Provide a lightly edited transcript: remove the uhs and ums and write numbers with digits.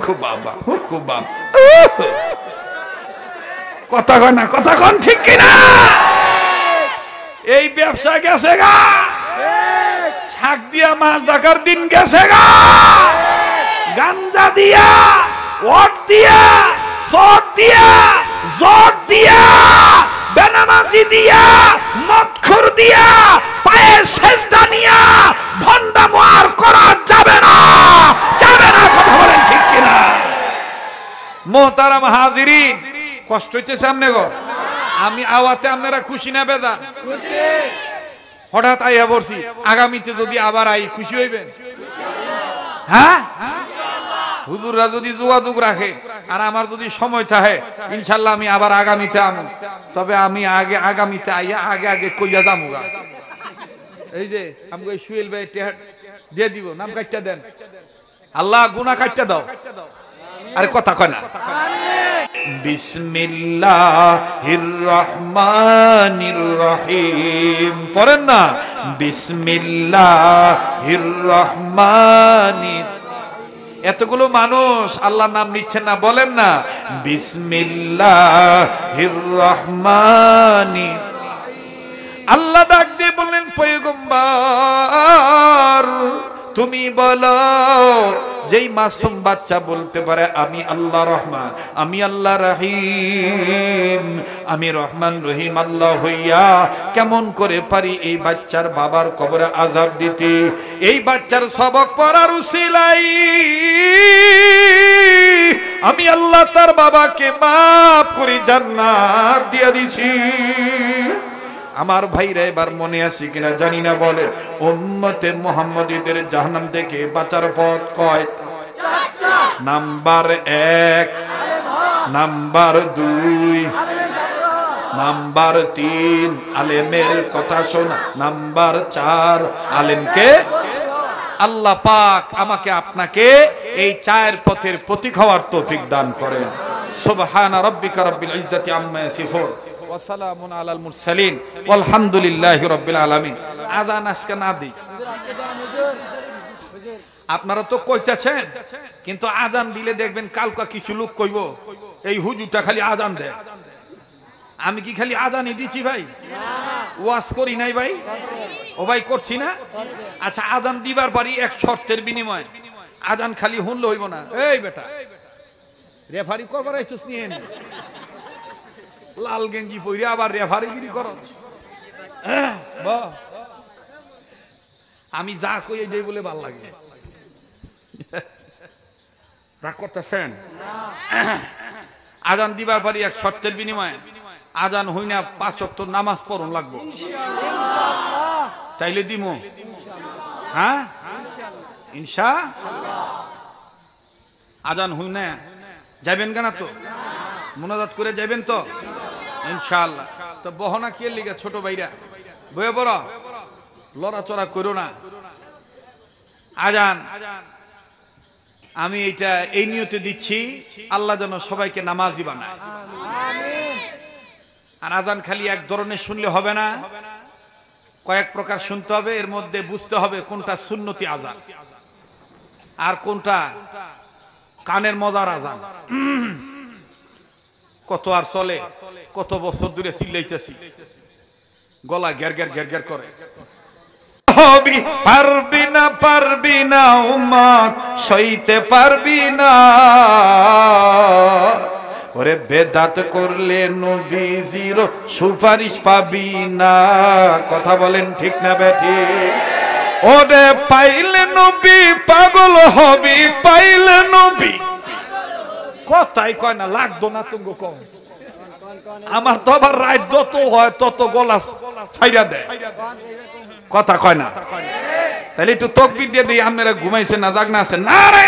হুকু বাবা হুকু বাবা কথা কয় না, কথা কন ঠিক কিনা? এই ব্যবসা গেছে গা, শাক দিয়া মাছ ডাকার দিন গেছে গা, গাঞ্জা দিয়া, ওট দিয়া, সট দিয়া, জট দিয়া, বেনামাজি দিয়া, মদখুর দিয়া, পায়ে সেজদা নিয়া ভন্ডামো আর করা যাবে না, যাবে না। কথা বলেন ঠিক কিনা? মোহতারাম হাজিরিন, কষ্ট হইতেছে সামনে গো? আমি আওয়াতে আপনারা খুশি না বেজার? হঠাৎ আইয়া বলছি, আগামীতে যদি আবার আই খুশি হইবেন? হ্যাঁ, হুজুররা যদি যোগাযোগ রাখে আর আমার যদি সময় থাকে ইনশাল্লাহ আমি আবার আগামীতে আমু। তবে আমি আগে আগামীতে আইয়া আগে আগে কইয়া যামুগা। এই যে আমাকে সুহেল ভাই দিয়ে দিব, নাম কাটটা দেন, আল্লাহ গুনাহ কাটটা দাও। আরে কথা কয় না। বিসমিল্লাহির রহমানির রহিম পড়েন না, বিসমিল্লাহির রহমানির। এতগুলো মানুষ আল্লাহর নাম নিচ্ছেন না, বলেন না বিসমিল্লাহির রহমানির। আল্লাহ ডাক দিয়ে বললেন, পয়গম্বর তুমি বলো, যেই মাসুম বাচ্চা বলতে পারে আমি আল্লাহ রহমান, আমি আল্লাহ রহিম, আমি রহমান রহিম আল্লাহ হইয়া কেমন করে পারি এই বাচ্চার বাবার কবরে আযাব দিতে? এই বাচ্চার সবক পড়ার উসিলাই আমি আল্লাহ তার বাবাকে মাফ করে জান্নাত দিয়ে দিছি। আমার ভাইরা এবার মনে আছে কিনা জানি না, বলে উম্মতে মুহাম্মাদীদের জাহান্নাম থেকে বাঁচার পথ কয়? নাম্বার 1, নাম্বার 2, নাম্বার 3 আলেমের কথা শোনা, নাম্বার 4 আলেমকে। আল্লাহ পাক আমাকে আপনাকে এই 4 পথের প্রতীক হওয়ার তৌফিক দান করেন। সুবহানা রাব্বিকা রাব্বিল ইজ্জাতি আম্মা ইয়াসিফুন ওয়া সালামুন আলাল মুরসালিন ওয়ালহামদুলিল্লাহি রাব্বিল আলামিন। আযান আজকে না দিই, আপনারা তো কইতাছেন, কিন্তু আযান দিলে দেখবেন কালকা কিছু লোক কইব এই হুজুরটা খালি আযান দেয়। আমি কি খালি আযানই দিছি ভাই? ওয়াজ করি নাই ভাই? ও ভাই করছি না? আচ্ছা, আযান দিবার পারি এক শর্তের বিনিময়ে। আযান খালি শুনলে হইব না। এই বেটা রেফারি করবার আইছস নিয়ে নে, লাল গেঞ্জি পরে আবার রেফারিগিরি কর। আমি যা কই এই বলে ভাল লাগে, রাগ করতেছেন? আযান দিবার পারি এক শর্তের বিনিময়ে। আযান হই না 5 ওয়াক্ত নামাজ পড়ন লাগবো, তাইলে দিমু। হ্যাঁ ইনশাআল্লাহ। আযান হই না যাবেন কেন? তো মুনাজাত করে যাবেন তো ইনশাআল্লাহ। তো বহনা কে লিগা? ছোট ভাইরা বয়ে বড় লড়াচড়া করো না। আযান আমি এটা এই নিয়তে দিচ্ছি, আল্লাহ যেন সবাইকে নামাজি বানায়। আর আযান খালি এক ধরনের শুনলে হবে না, কয়েক প্রকার শুনতে হবে। এর মধ্যে বুঝতে হবে কোনটা সুন্নতি আযান আর কোনটা কানের মজার আযান। কত আর চলে, কত বছর ধরে চিল্লাইতেছি, গলা ঘের ঘের ঘের ঘের করে। পারবি না পারবি না উম্মত সইতে পারবি না, ওরে বেদাত করলে নবীজির সুপারিশ পাবি না। কথা বলেন ঠিক না বেঠি? ওরে পাইলে নবী পাগল হবি, পাইলে নবী। কথাই কয় না, লাগতো না তুমি কম। আমার তো আবার রাত যত হয় তত গলা ছাইরা দেয়, কথা কয় না। তাহলে একটু তাকবীর দিয়ে দিই, আপনারা ঘুমাইছেন না জাগনা আছেন? নারে